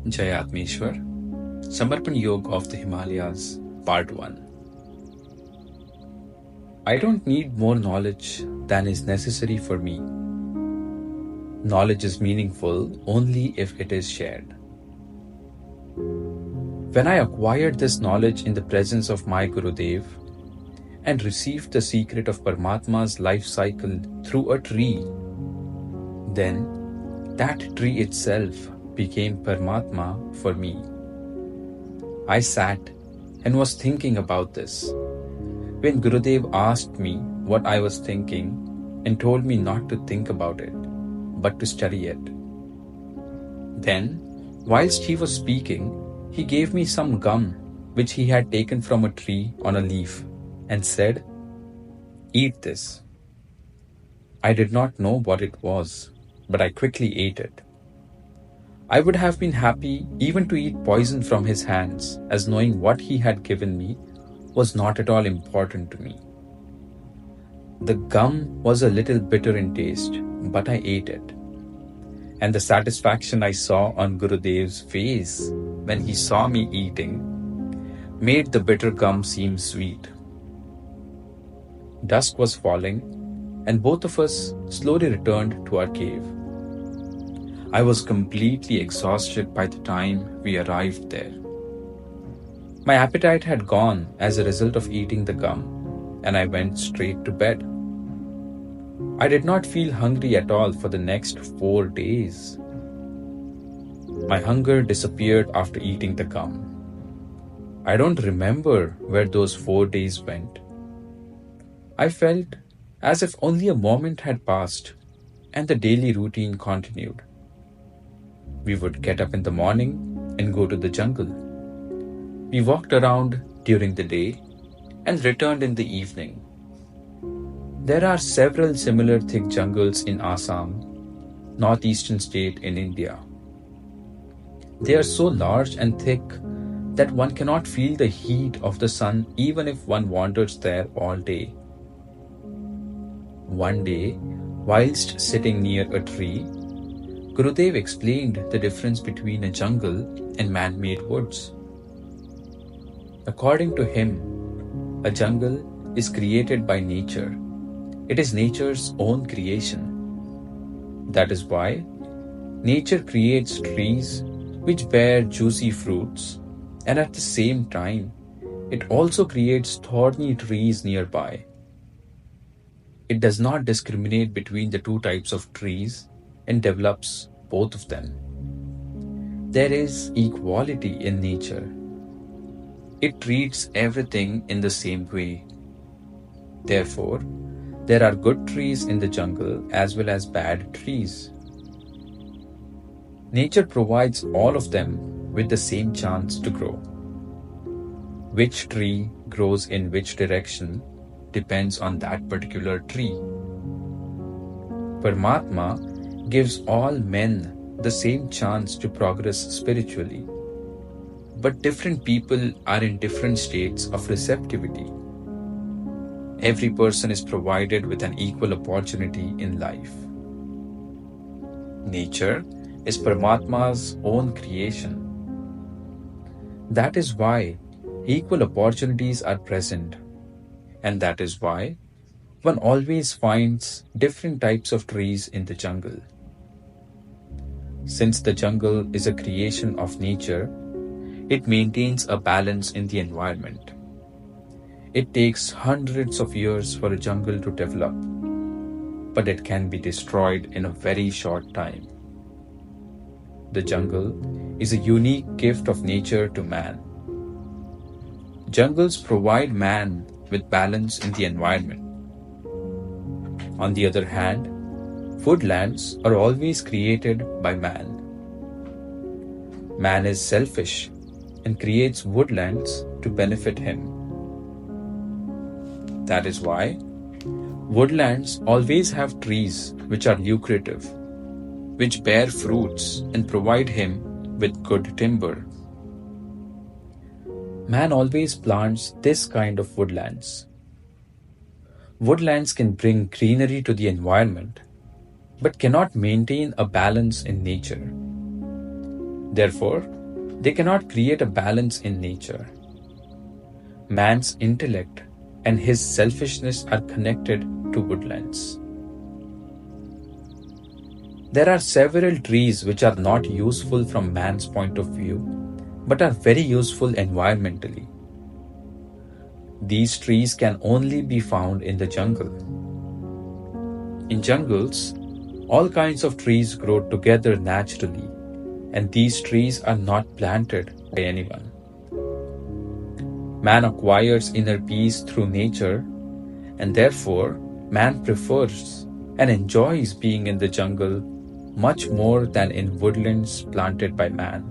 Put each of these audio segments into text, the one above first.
Jayatmeshwar, Samarpan Yog of the Himalayas, Part 1. I don't need more knowledge than is necessary for me. Knowledge is meaningful only if it is shared. When I acquired this knowledge in the presence of my Gurudev and received the secret of Paramatma's life cycle through a tree, then that tree itself became Paramatma for me. I sat and was thinking about this when Gurudev asked me what I was thinking and told me not to think about it, but to study it. Then, whilst he was speaking, he gave me some gum which he had taken from a tree on a leaf and said, "Eat this." I did not know what it was, but I quickly ate it. I would have been happy even to eat poison from his hands, as knowing what he had given me was not at all important to me. The gum was a little bitter in taste, but I ate it. And the satisfaction I saw on Gurudev's face when he saw me eating made the bitter gum seem sweet. Dusk was falling, and both of us slowly returned to our cave. I was completely exhausted by the time we arrived there. My appetite had gone as a result of eating the gum, and I went straight to bed. I did not feel hungry at all for the next 4 days. My hunger disappeared after eating the gum. I don't remember where those 4 days went. I felt as if only a moment had passed and the daily routine continued. We would get up in the morning and go to the jungle. We walked around during the day and returned in the evening. There are several similar thick jungles in Assam, northeastern state in India. They are so large and thick that one cannot feel the heat of the sun even if one wanders there all day. One day, whilst sitting near a tree, Gurudev explained the difference between a jungle and man-made woods. According to him, a jungle is created by nature. It is nature's own creation. That is why nature creates trees which bear juicy fruits, and at the same time, it also creates thorny trees nearby. It does not discriminate between the two types of trees and develops both of them. There is equality in nature. It treats everything in the same way. Therefore, there are good trees in the jungle as well as bad trees. Nature provides all of them with the same chance to grow. Which tree grows in which direction depends on that particular tree. Paramatma gives all men the same chance to progress spiritually, but different people are in different states of receptivity. Every person is provided with an equal opportunity in life. Nature is Paramatma's own creation. That is why equal opportunities are present, and that is why one always finds different types of trees in the jungle. Since the jungle is a creation of nature, it maintains a balance in the environment. It takes hundreds of years for a jungle to develop, but it can be destroyed in a very short time. The jungle is a unique gift of nature to man. Jungles provide man with balance in the environment. On the other hand, woodlands are always created by man. Man is selfish and creates woodlands to benefit him. That is why woodlands always have trees which are lucrative, which bear fruits and provide him with good timber. Man always plants this kind of woodlands. Woodlands can bring greenery to the environment, but cannot maintain a balance in nature. Therefore, they cannot create a balance in nature. Man's intellect and his selfishness are connected to woodlands. There are several trees which are not useful from man's point of view, but are very useful environmentally. These trees can only be found in the jungle. In jungles, all kinds of trees grow together naturally, and these trees are not planted by anyone. Man acquires inner peace through nature, and therefore man prefers and enjoys being in the jungle much more than in woodlands planted by man.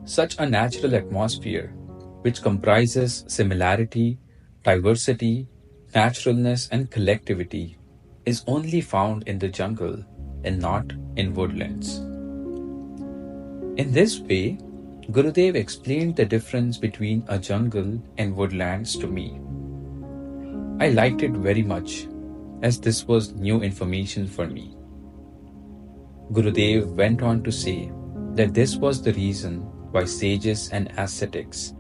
Such a natural atmosphere, which comprises similarity, diversity, naturalness, and collectivity, is only found in the jungle and not in woodlands. In this way, Gurudev explained the difference between a jungle and woodlands to me. I liked it very much, as this was new information for me. Gurudev went on to say that this was the reason why sages and ascetics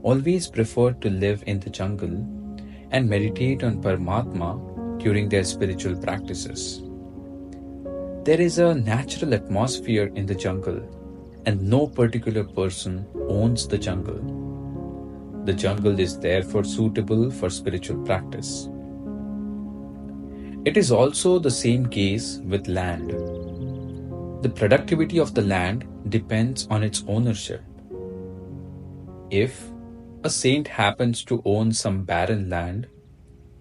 always preferred to live in the jungle and meditate on Paramatma during their spiritual practices. There is a natural atmosphere in the jungle, and no particular person owns the jungle. The jungle is therefore suitable for spiritual practice. It is also the same case with land. The productivity of the land depends on its ownership. If a saint happens to own some barren land,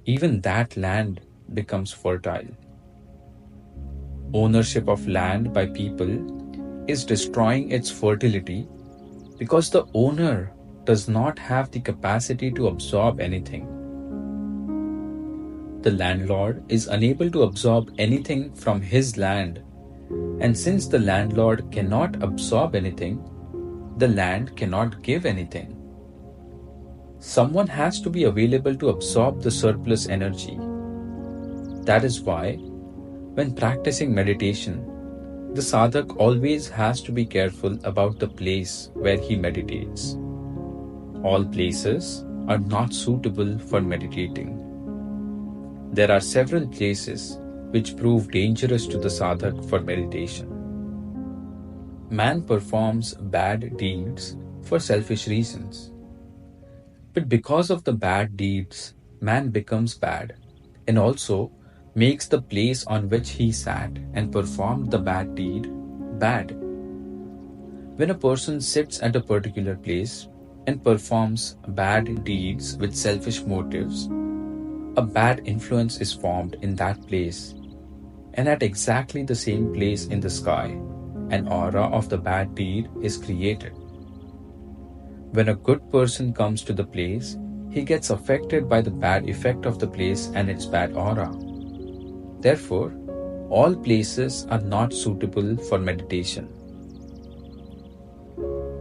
even that land becomes fertile. Ownership of land by people is destroying its fertility because the owner does not have the capacity to absorb anything. The landlord is unable to absorb anything from his land, and since the landlord cannot absorb anything, the land cannot give anything. Someone has to be available to absorb the surplus energy. That is why, when practicing meditation, the sadhak always has to be careful about the place where he meditates. All places are not suitable for meditating. There are several places which prove dangerous to the sadhak for meditation. Man performs bad deeds for selfish reasons. But because of the bad deeds, man becomes bad and also makes the place on which he sat and performed the bad deed bad. When a person sits at a particular place and performs bad deeds with selfish motives, a bad influence is formed in that place, and at exactly the same place in the sky, an aura of the bad deed is created. When a good person comes to the place, he gets affected by the bad effect of the place and its bad aura. Therefore, all places are not suitable for meditation.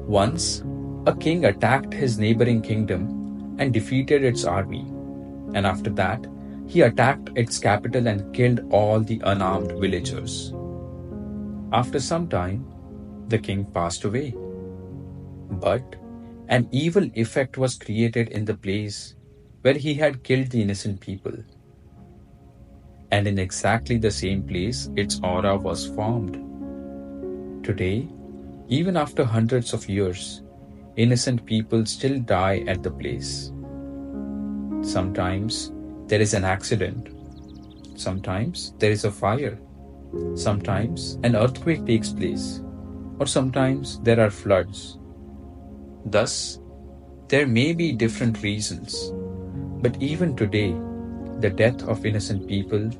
Once, a king attacked his neighboring kingdom and defeated its army, and after that, he attacked its capital and killed all the unarmed villagers. After some time, the king passed away. But an evil effect was created in the place where he had killed the innocent people. And in exactly the same place, its aura was formed. Today, even after hundreds of years, innocent people still die at the place. Sometimes there is an accident. Sometimes there is a fire. Sometimes an earthquake takes place. Or sometimes there are floods. Thus, there may be different reasons, but even today, the death of innocent people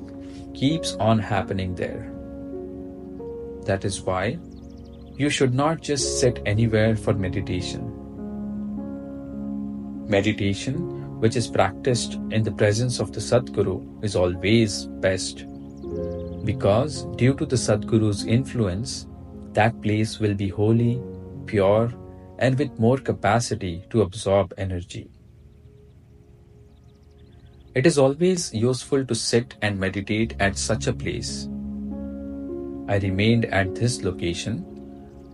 keeps on happening there. That is why you should not just sit anywhere for meditation. Meditation, which is practiced in the presence of the Sadguru, is always best, because due to the Sadguru's influence, that place will be holy, pure, and with more capacity to absorb energy. It is always useful to sit and meditate at such a place. I remained at this location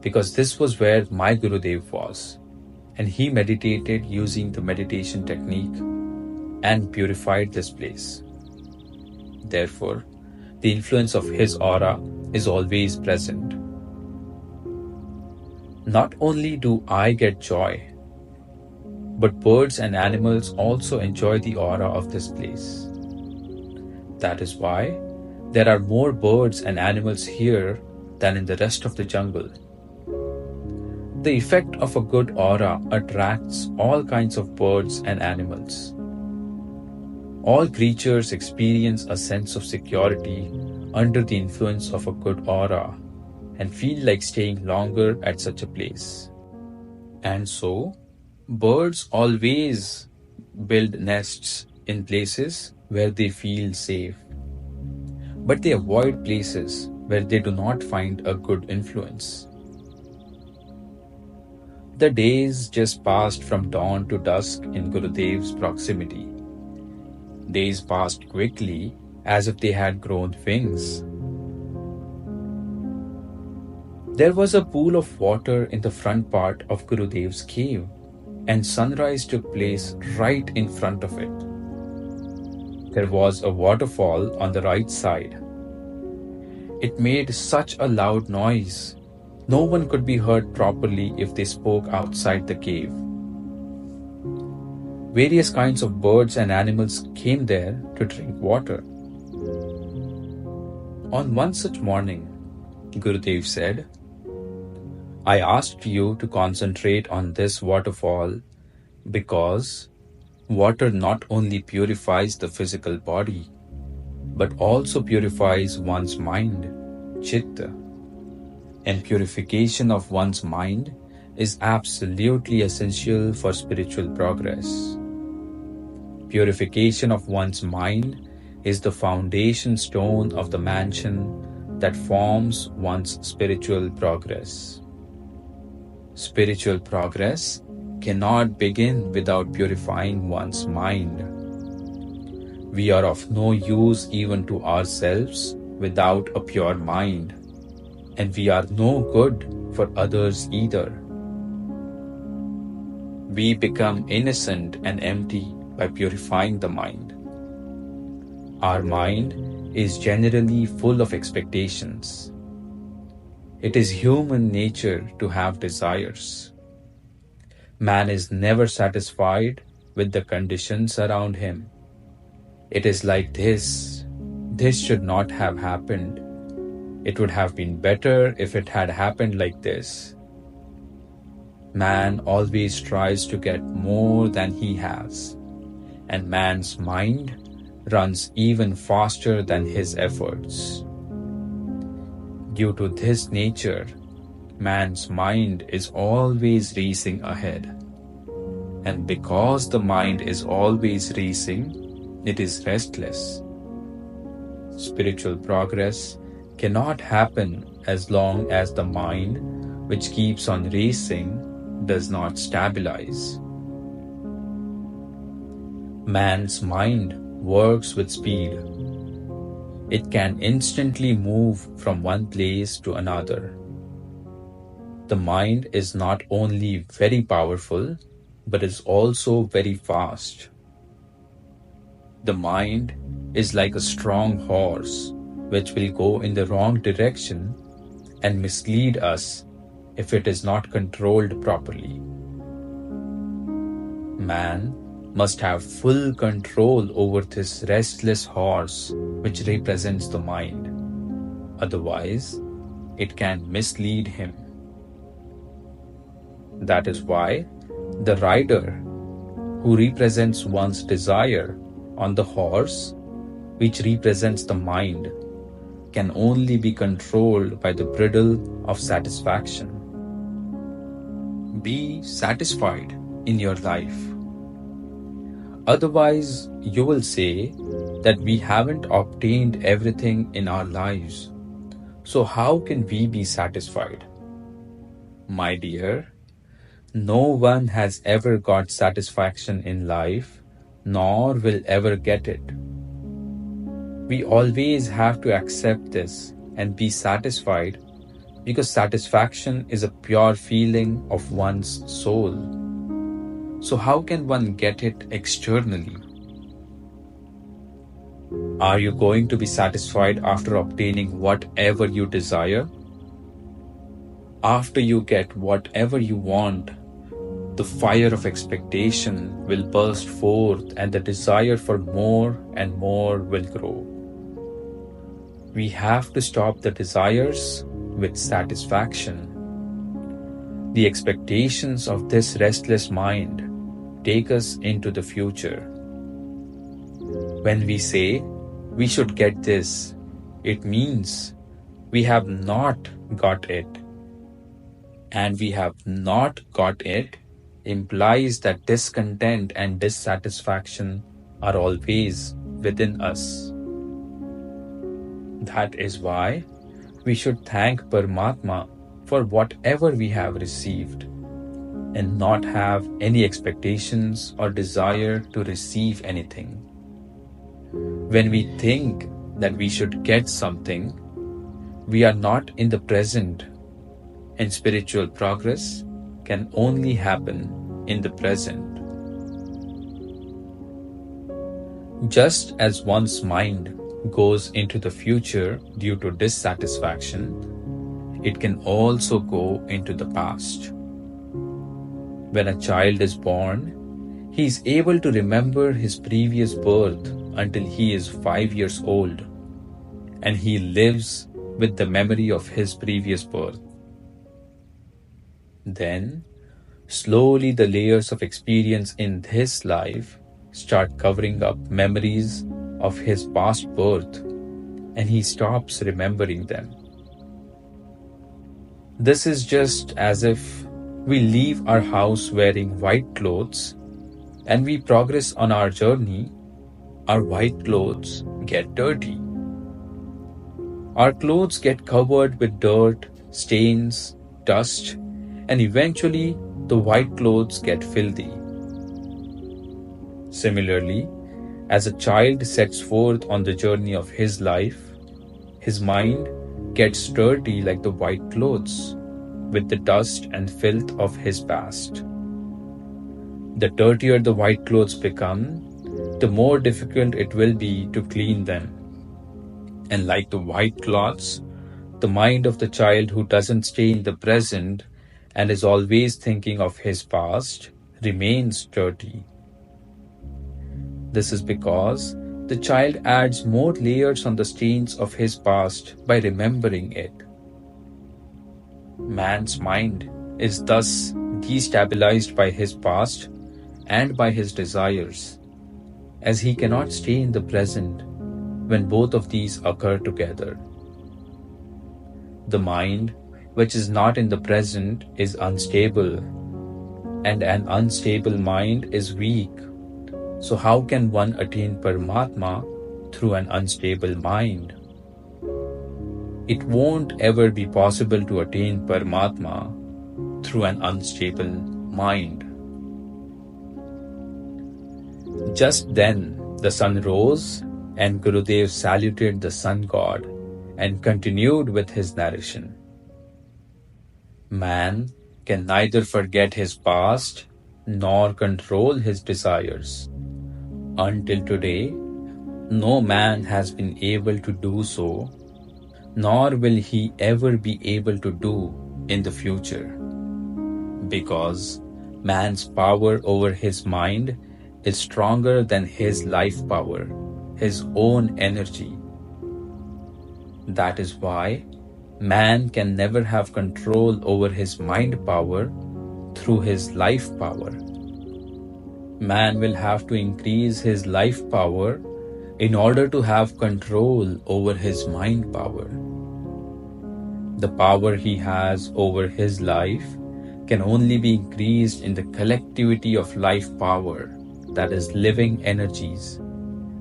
because this was where my Gurudev was, and he meditated using the meditation technique and purified this place. Therefore, the influence of his aura is always present. Not only do I get joy, but birds and animals also enjoy the aura of this place. That is why there are more birds and animals here than in the rest of the jungle. The effect of a good aura attracts all kinds of birds and animals. All creatures experience a sense of security under the influence of a good aura and feel like staying longer at such a place. And so, birds always build nests in places where they feel safe, but they avoid places where they do not find a good influence. The days just passed from dawn to dusk in Gurudev's proximity. Days passed quickly as if they had grown wings. There was a pool of water in the front part of Gurudev's cave, and sunrise took place right in front of it. There was a waterfall on the right side. It made such a loud noise. No one could be heard properly if they spoke outside the cave. Various kinds of birds and animals came there to drink water. On one such morning, Gurudev said, I asked you to concentrate on this waterfall because water not only purifies the physical body, but also purifies one's mind, chitta. And purification of one's mind is absolutely essential for spiritual progress. Purification of one's mind is the foundation stone of the mansion that forms one's spiritual progress. Spiritual progress cannot begin without purifying one's mind. We are of no use even to ourselves without a pure mind, and we are no good for others either. We become innocent and empty by purifying the mind. Our mind is generally full of expectations. It is human nature to have desires. Man is never satisfied with the conditions around him. It is like this should not have happened. It would have been better if it had happened like this. Man always tries to get more than he has, and man's mind runs even faster than his efforts. Due to this nature, man's mind is always racing ahead. And because the mind is always racing, it is restless. Spiritual progress cannot happen as long as the mind, which keeps on racing, does not stabilize. Man's mind works with speed. It can instantly move from one place to another. The mind is not only very powerful, but is also very fast. The mind is like a strong horse which will go in the wrong direction and mislead us if it is not controlled properly. Man must have full control over this restless horse which represents the mind. Otherwise, it can mislead him. That is why the rider who represents one's desire on the horse, which represents the mind, can only be controlled by the bridle of satisfaction. Be satisfied in your life. Otherwise, you will say that we haven't obtained everything in our lives. So how can we be satisfied? My dear, no one has ever got satisfaction in life, nor will ever get it. We always have to accept this and be satisfied because satisfaction is a pure feeling of one's soul. So how can one get it externally? Are you going to be satisfied after obtaining whatever you desire? After you get whatever you want, the fire of expectation will burst forth and the desire for more and more will grow. We have to stop the desires with satisfaction. The expectations of this restless mind take us into the future. When we say we should get this, it means we have not got it. And we have not got it implies that discontent and dissatisfaction are always within us. That is why we should thank Paramatma for whatever we have received and not have any expectations or desire to receive anything. When we think that we should get something, we are not in the present, and spiritual progress can only happen in the present. Just as one's mind goes into the future due to dissatisfaction, it can also go into the past. When a child is born, he is able to remember his previous birth until he is 5 years old, and he lives with the memory of his previous birth. Then, slowly the layers of experience in his life start covering up memories of his past birth, and he stops remembering them. This is just as if we leave our house wearing white clothes and we progress on our journey, our white clothes get dirty. Our clothes get covered with dirt, stains, dust, and eventually the white clothes get filthy. Similarly, as a child sets forth on the journey of his life, his mind gets dirty like the white clothes, with the dust and filth of his past. The dirtier the white clothes become, the more difficult it will be to clean them. And like the white cloths, the mind of the child who doesn't stay in the present and is always thinking of his past remains dirty. This is because the child adds more layers on the stains of his past by remembering it. Man's mind is thus destabilized by his past and by his desires, as he cannot stay in the present when both of these occur together. The mind, which is not in the present, is unstable, and an unstable mind is weak. So how can one attain Paramatma through an unstable mind? It won't ever be possible to attain Paramatma through an unstable mind. Just then the sun rose and Gurudev saluted the sun god and continued with his narration. Man can neither forget his past nor control his desires. Until today, no man has been able to do so, nor will he ever be able to do in the future, because man's power over his mind is stronger than his life power, his own energy. That is why man can never have control over his mind power through his life power. Man will have to increase his life power in order to have control over his mind power. The power he has over his life can only be increased in the collectivity of life power, that is living energies,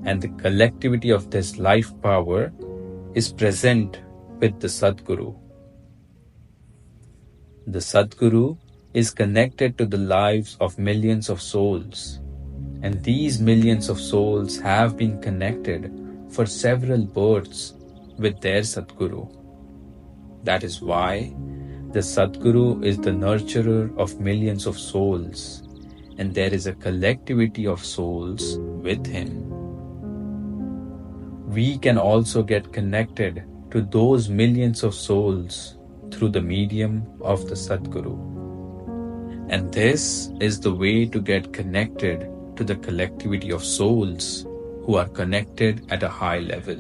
and the collectivity of this life power is present with the Sadguru. The Sadguru is connected to the lives of millions of souls, and these millions of souls have been connected for several births with their Sadguru. That is why the Sadguru is the nurturer of millions of souls, and there is a collectivity of souls with him. We can also get connected to those millions of souls through the medium of the Sadguru. And this is the way to get connected to the collectivity of souls who are connected at a high level.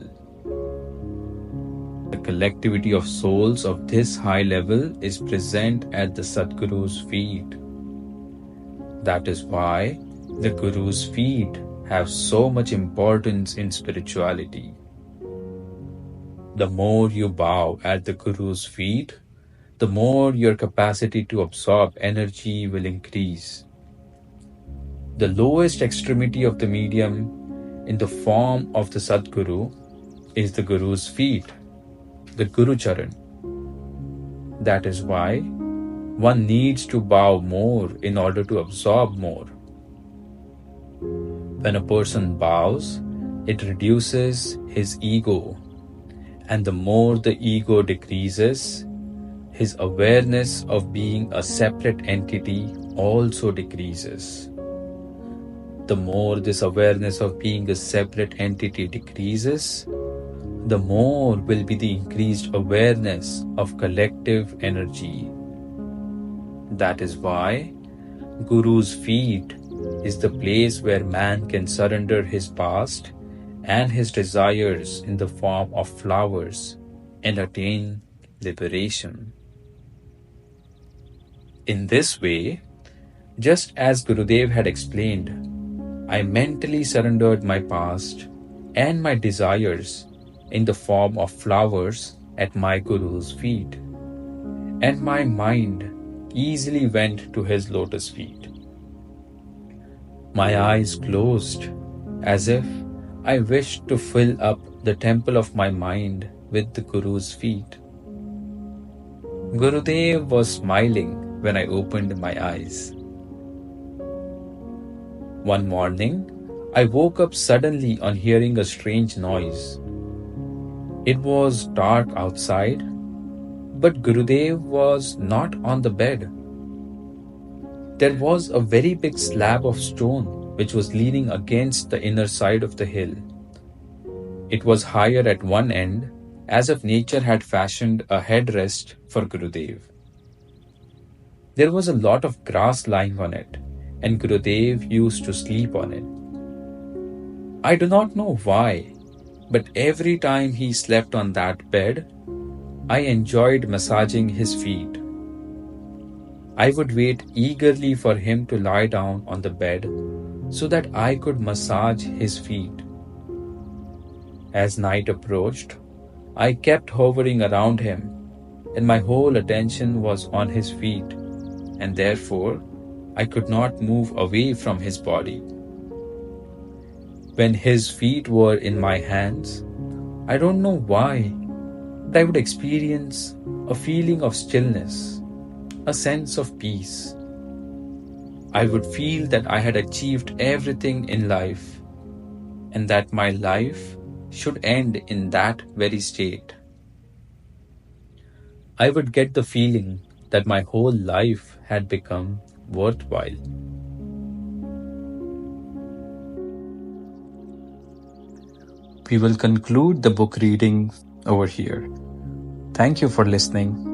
The collectivity of souls of this high level is present at the Sadguru's feet. That is why the Guru's feet have so much importance in spirituality. The more you bow at the Guru's feet, the more your capacity to absorb energy will increase. The lowest extremity of the medium in the form of the Sadguru is the Guru's feet, the Guru Charan. That is why one needs to bow more in order to absorb more. When a person bows, it reduces his ego, and the more the ego decreases, his awareness of being a separate entity also decreases. The more this awareness of being a separate entity decreases, the more will be the increased awareness of collective energy. That is why Guru's feet is the place where man can surrender his past and his desires in the form of flowers and attain liberation. In this way, just as Gurudev had explained, I mentally surrendered my past and my desires in the form of flowers at my Guru's feet, and my mind easily went to his lotus feet. My eyes closed as if I wished to fill up the temple of my mind with the Guru's feet. Gurudev was smiling when I opened my eyes. One morning, I woke up suddenly on hearing a strange noise. It was dark outside, but Gurudev was not on the bed. There was a very big slab of stone which was leaning against the inner side of the hill. It was higher at one end, as if nature had fashioned a headrest for Gurudev. There was a lot of grass lying on it, and Gurudev used to sleep on it. I do not know why, but every time he slept on that bed, I enjoyed massaging his feet. I would wait eagerly for him to lie down on the bed so that I could massage his feet. As night approached, I kept hovering around him, and my whole attention was on his feet, and therefore I could not move away from his body. When his feet were in my hands, I don't know why, but I would experience a feeling of stillness, a sense of peace. I would feel that I had achieved everything in life, and that my life should end in that very state. I would get the feeling that my whole life had become worthwhile. We will conclude the book reading over here. Thank you for listening.